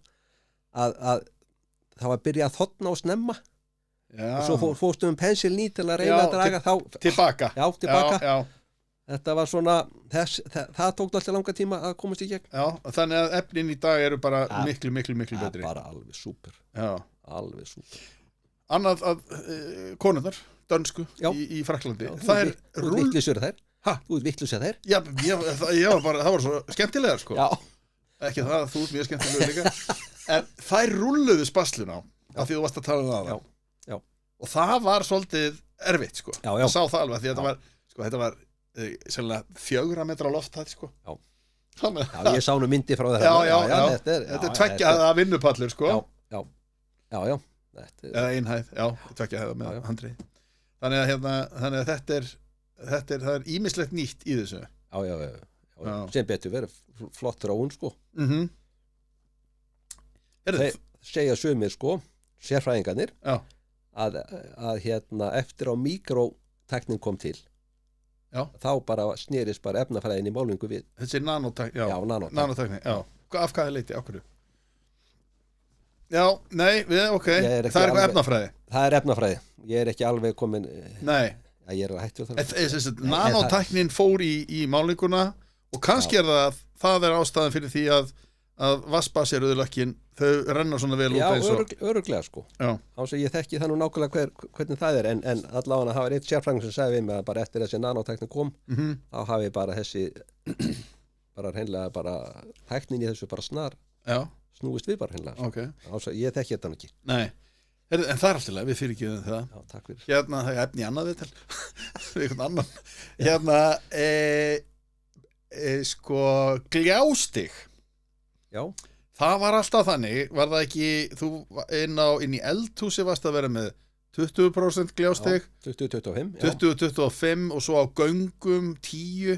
að það var að byrja að þotna og snemma. Já. Og svo fórstum pensilný til að reyna að draga þá tilbaka. Já, tilbaka. Já. Þetta var svona það tók alltaf langa tíma að komast í gegn. Já, þannig að efnin í dag eru bara miklu betri. Bara alveg súper. Já. Alveg súper. Annað að konurnar dönsku í Frakklandi. Já, það vittlisur þær. Ha? Þú ert vittlusið þær. Já, það var svo skemmtilegar sko. Já. Ekki það, þú ert mjög skemmtilegur líka. En þær rúlluðu spaslun á af því þú varst að tala um það. Já. Og það var svolítið erfitt sko. Já. Það sá það alveg því að þetta var sérlega 4 metra loft sko. Já. Þannig, já, ég sá nú myndi frá það. Já. Þetta er tveggjaða vinnupallur sko. Já. Eða einhæð, tveggjaða með handrið. Þannig að það er ýmislegt nýtt í þessu. Já. Sem betur verið flott þróun sko. Þeir segja sumir sko, sérfræðingarnir, að eftir á mikrótæknin kom til, þá bara snerist bara efnafræðin í málingu við. Þessi nanotækni, nanotækni. Af hvaða leiti, af hverju? Já, nei, ok, það er eitthvað efnafræði. Það er efnafræði, ég er ekki alveg komin. Nei. Ég er að hættu það. Nanotæknin fór í málinguna og kannski það er ástæðan fyrir því að vassbaseruðulökkin, þau renna svona vel út eins og. Já, öruglega sko. Ás að ég þekki það nú nákvæmlega hvernig það er, en allavega það var eitt sérfræðingur sem sagði við mig að bara eftir þessi nanotæknin kom, þá hafi bara þessi, bara hreinlega bara tæknin í þessu bara snúist við bara hreinlega. Okay. Ás að ég þekki þetta nú ekki. Nei. En það er alltaf, við fyrirgefum það. Já, takk fyrir. Það er efni í annað viðtal. Við einhvern annan. Sko, gljástig. Já. Það var alltaf þannig, var það ekki, þú inn í eldhúsi varst að vera með 20% gljástig. 20-25. 20-25 og svo á göngum 10,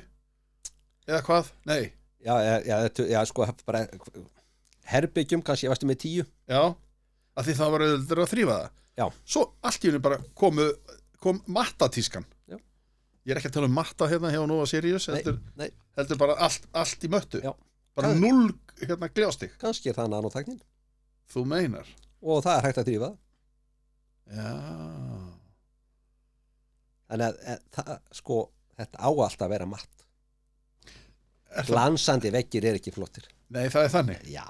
eða hvað? Nei. Já, sko, bara herbyggjum, kannski ég varstu með 10. Já. Af því það var auðvitað að þrífa það. Já. Svo allt í henni bara kom mattatískan. Já. Ég er ekki að tala um matta hérna hjá Nova Sirius, heldur bara allt í möttu. Já. Bara 0 gljástig. Kannski er það nanotæknin. Þú meinar. Og það er hægt að þrífa. Já. Þannig að sko, þetta á alltaf að vera matt. Glansandi veggir er ekki flottir. Nei, það er þannig. Já,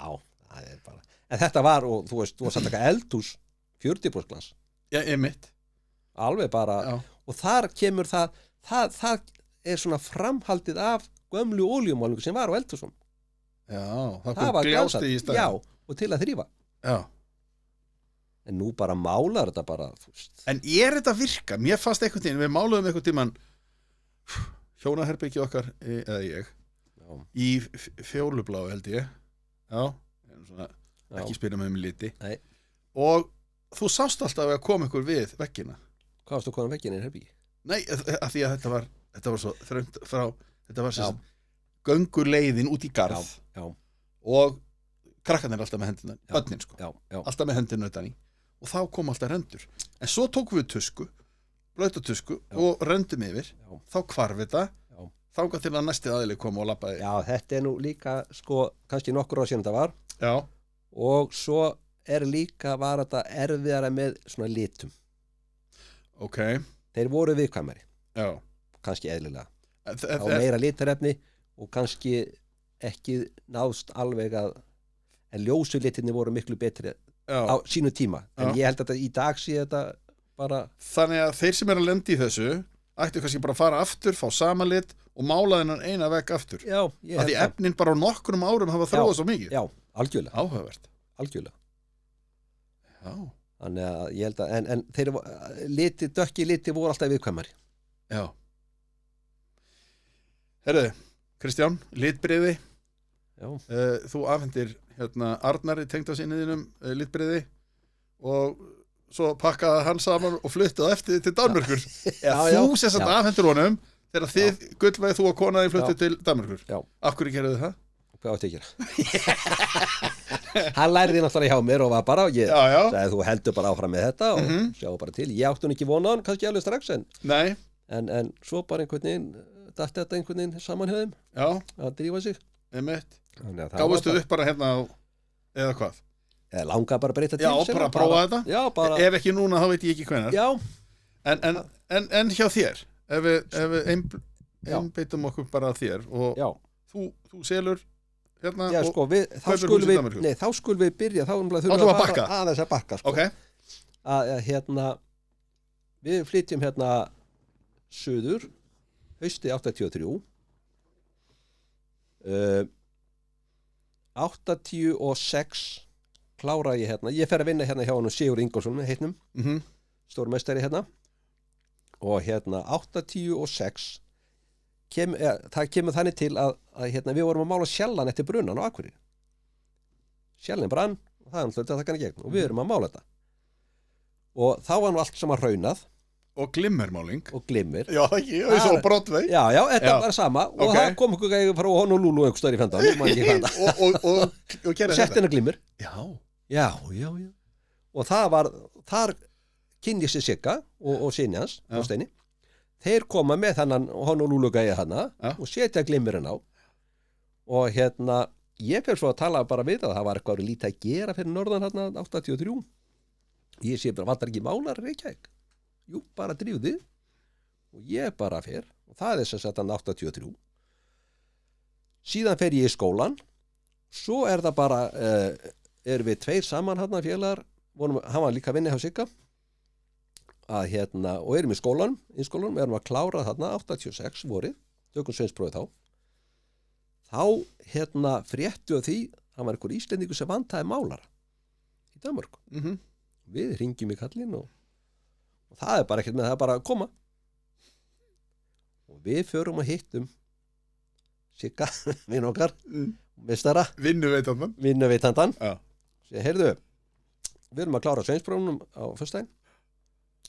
það er bara. En þetta var, og þú veist, þú var satt eitthvað eldhús 40% glans. Já, einmitt. Alveg bara, og þar kemur það er svona framhaldið af gömlu olíumálingu sem var á eldhúsum. Já, það kom gljásti í stað. Já, og til að þrífa. Já. En nú bara málar þetta bara, þú veist. En er þetta virka? Mér fannst einhvern tímann, við máluðum einhvern tímann hjónaherbergi okkar, eða ég, í fjólubláu held ég. Já, svona ekki spyrja með liti. Nei. Og þú sást alltaf að koma ykkur við veggina. Hvað varst þú að koma veggina í herbyggi? Nei, af því að þetta var svo þröngt frá, þetta var sem gönguleiðin út í garð. Já. Og krakkarnir alltaf með hendina, börnin sko. Já. Alltaf með hendina utan í. Og þá kom alltaf rendur. En svo tókum við tusku, blauta tusku og rendum yfir. Já. Þá hvarf þetta. Þangað til að næsti aðili kom og labbaði. Já, þetta er nú líka, sko, kannski nokkur ár síðan þetta var. Já. Og svo var þetta erfiðara með svona litum. Ok. Þeir voru viðkvæmari. Já. Kannski eðlilega. Á meira litarefni og kannski ekki náðst alveg að, en ljósulitinni voru miklu betri á sínu tíma. En ég held að í dag sé þetta bara. Þannig að þeir sem að lenda í þessu ættu kannski bara að fara aftur, fá sama lit og mála þennan eina vegg aftur. Já, ég held að. Því efnin bara á nokkrum árum hafa þróað svo mikið. Já, algjörlega. Áhugavert. Algjörlega. Já. Þannig að ég held að, en þeir dökki liti voru alltaf viðkvæmari. Já. Herðu, Kristján, litbrigði. Já. Þú afhendir Arnari tengdasyniðinum litbrigði og svo pakkaði hann saman og fluttið eftir til Danmörkur. Eða Já, þú sérst að afhendur honum þegar þið, Gullveig, þú og konaði fluttið Já. til Danmörkur. Já. Af hverju gerðu þið það? Hvað átti að gera? Hann lærði náttúrulega hjá mér og var bara, og ég Já. sagði þú heldur bara áfram með þetta og sjáu bara til. Ég átti hún ekki vona á hann, kannski alveg strax, Nei. en svo bara einhvern veginn, datt þetta einhvern veginn saman hjá þeim Já, að drífa sig. einmitt. Þannig að það Gáfustu var upp bara hérna á, eða hvað? Eða langaði bara að breyta til. Já, sem bara var prófa þetta? Já, bara. Ef ekki núna, þá veit ég ekki hvenær. Já, En hjá þér, ef við Já. einbeitum okkur bara að þér og já. þú selur hérna Já, og sko, þá kaupir skulum hús í við, Danmörku. nei, þá skulum við byrja, þá Þá þurfum ætlum við við að bakka. aðeins að bakka, sko. Ok, Að hérna, við flytjum hérna suður, hausti 83. 86 klára ég hérna, ég fer að vinna hérna hjá hann Sigur Ingolfsson með heitnum, stórmeistari hérna, og hérna 86 það kemur þannig til að hérna, við vorum að mála sjallan eftir brunnan á Akureyri. Sjallinn brann og það er náttúrulega að taka hann í gegn og við erum að mála þetta og þá var nú allt saman hraunað og glimmermáling. og glimmir. Já, það ekki, og svo Broadway. Já, þetta Já. var sama og Ok. það kom okkur gæði frá Honolulu einhver stöður í fendan, ég man ekki hvað það. og gerði Sett hennar glimmir. Já. Já. Og það var, þar kynni sér Sigga og sinni hans, Já. og Steini. Þeir koma með þannan Honolulu gæði hana Já. og setja glimmirinn á. Og hérna, ég fyrir svo að tala bara við það var eitthvað lítið að gera fyrir norðan hérna 83. Ég sé bara, vantar ekki málar Reykjavík? Jú, bara drífði og ég bara fer og það er sem sagt hann 83. Síðan fer ég í skólan, svo það bara, erum við tveir saman hérna félagar, hann var líka að vinna hjá Sigga, að hérna, og erum í skólanum, erum að klára þarna 86 vorið, tökum sveinsprófið þá hérna fréttu af því, hann var einhver Íslendingur sem vantaði málara í Danmörku. Við hringjum í kallinn og það er bara ekkert með það, bara að koma og við förum að hittum Sigga, vinn okkar meistara, vinnuveitandan Já. Sér, heyrðu, við erum að klára sveinsprófunum á föstudaginn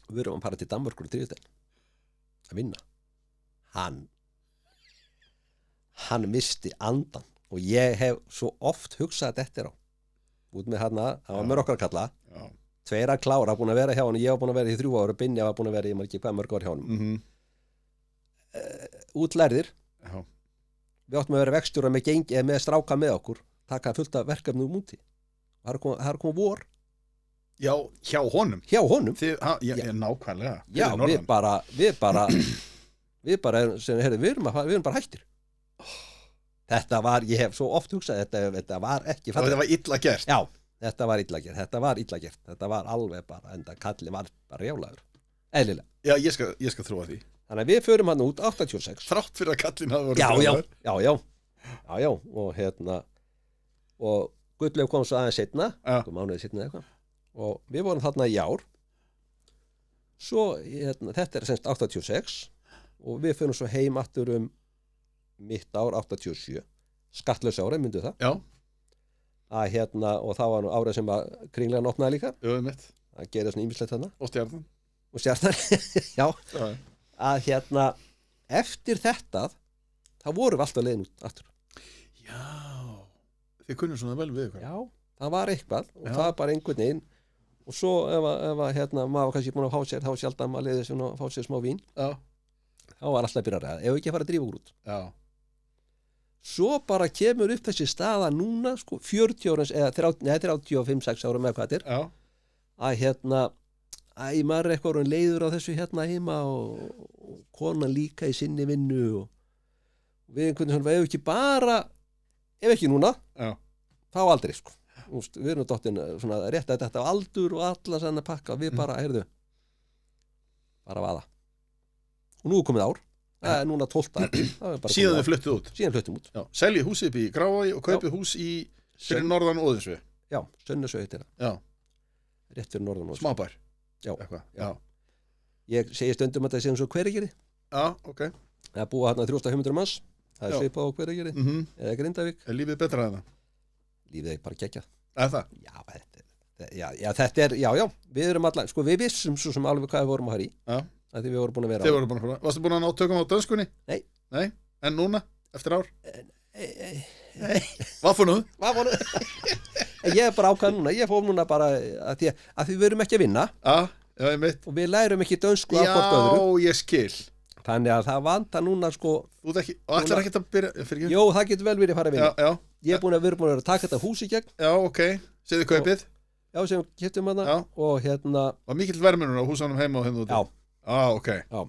og við erum að fara til Danmörkur á þriðjudaginn að vinna. Hann misti andan og ég hef svo oft hugsað þetta á út með hann var með okkar að kalla. Já. Tveir að klára, búin að vera hjá hann, ég var búin að vera í 3 ára, Binni var búin að vera í margir hvað mörg ár hjá hann. Útlærðir. Já. Við áttum að vera vegstjóra með stráka með okkur, taka fullt af verkefnum úti. Það er komið vor. Já, hjá honum. Hjá honum. Já, nákvæmlega. Já, við bara sem, heyrðu, við erum bara hættir. Þetta var, ég hef svo oft hugsað, þetta var ekki fallegt. Þetta var illa gert. Já. Þetta var illa gert. Þetta var alveg bara, enda kallið var bara rjálagur. Eðlilega. Já, ég skal trúa því. Þannig að við förum hann út 86. Þrátt fyrir að kallinn hafi verið rjálagur. Já, og hérna, og Gullveig kom svo aðeins seinna, mánuði seinna eitthvað, og við vorum þarna í ár. Svo, hérna, þetta er semst 86, og við förum svo heim aftur mitt ár 87. Skattlaus ára, myndu það. Já. Að hérna, og það var nú árið sem að kringlegan opnaði líka. Mitt. Það gerði svona ýmislegt þarna. Og stjarnan. Já. Að hérna, eftir þetta, þá vorum við alltaf leiðin út aftur. Já. Þið kunnum svona vel við ykkur. Já, það var eitthvað og það var bara einhvern veginn. Og svo ef hérna, maður var kannski búin að fá sér, þá sjaldan maður leiði svona að fá sér smá vín. Já. Þá var alltaf að byrja að ræða, ef ekki að fara að drífa okkur út. Já. Svo bara kemur upp þessi staða núna, sko, 40 ára, eða 35-6 ára með hvað þetta er. Já. Að hérna, maður er eitthvað leiður á þessu hérna heima og konan líka í sinni vinnu og við einhvern veginn svona, ef ekki núna, þá aldrei, sko. Við erum dottin svona rétt að þetta á aldur og alla sann að pakka og við bara, heyrðu, bara vaða. Og nú er komið ár. Það er núna 12. apríl. Síðan þið fluttuð út. Síðan fluttum út. Já. Seljið húsið upp í Grávogi og kaupið hús fyrir norðan Óðinsveg. Já, Sönnesveg heitir það. Já. Rétt fyrir norðan Óðinsveg. Smábær. Já. Eitthvað. Já. Ég segi stundum að það sé eins og Hveragerði. Já, ok. Það er búið hérna 300 manns. Það er svipað á Hveragerði. Eða Grindavík. Er lífið betra en það? Lífið er bara geggjað. Er það? Já, þetta er Já, þetta já, við erum allan, sko við vissum svo sem alveg hvað við vorum að fara í. Já. Því við vorum búin að vera Þið voru búin að fara. Varstu búin að ná tökum á dönskunni? Nei. En núna, eftir ár? Nei. Hvað fór nú? Ég er bara ákvað núna, ég fór núna bara að því við erum ekki að vinna. Já, einmitt. Og við lærum ekki dönsku af hvort öðru. Já, ég skil. Þannig að það vantar núna sko. Þú ert ekki, og ætlar ekki að byrja? Jó, það getur vel verið að fara að vinna. Já. Við erum búin að taka þetta hús í gegn. Já, ok. Segðu kaupið. Já, sem keyptum hana og Var mikill verðmunur á húsanum heima og hérna úti? Já. Ok. Já.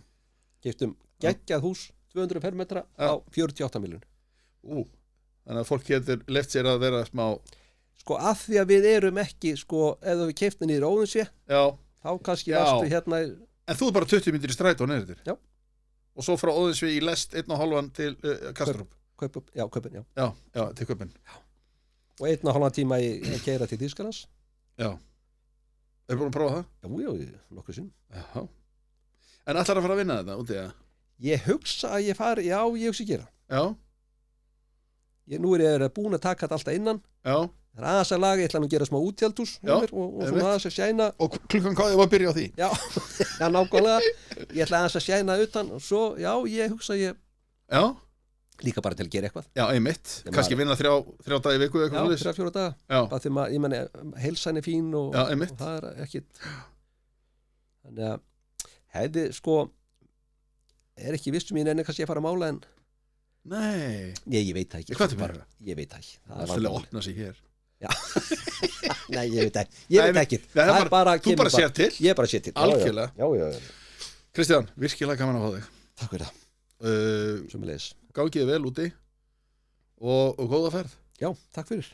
Keyptum geggjað hús, 200 fermetra á 48 miljónir. Þannig að fólk getur left sér að vera smá. Sko að því að við erum ekki, sko, ef við keyptum niður Óðinsvé. Já. Þá kannski varstu hérna. En þú er bara 20 mínútur í strætó niður þér? Já. Og svo frá Óðinsvé í lest 1,5 til Kastrup? Kaupin. Já, til Kaupin. Já. Og 1,5 tíma í að keyra til Þýskalands. Já. Hefur búin að prófa það? Já, nokkuð sinn. Já. En ætlar að fara að vinna þetta úti eða? Ég hugsa að ég fari, ég hugsa að gera. Já. Nú er ég búin að taka þetta alltaf innan. Já. Það er aðeins að laga, ég ætla að gera smá útjaldhús og svona aðeins að sjæna. Og klukkan hvað ég var að byrja á því? Já, nákvæmlega. Ég ætla aðeins að sjæna utan og svo, ég hugsa ég. Já. Líka bara til að gera eitthvað. Já, einmitt. Kannski vinna þrjá daga í viku eitthvað. Já, 3-4 daga. Já. Bara því að, ég meni, heilsan er fín og það er ekkit. Þannig að, hefði, sko, er ekki vissum ég nenni kannski að fara að mála en. Nei, ég veit það ekki. Hvað er bara? Ég veit það ekki. Það er alltaf að opna sig hér. Já. Nei, ég veit ekki. Ég veit ekki. Það er bara, þú bara sér til. Ég bara sér til. Algjörlega. Já. Kristján, virkilega gaman að fá þig. Takk fyrir það. Sömuleiðis. Gangiði vel úti og góða ferð. Já, takk fyrir.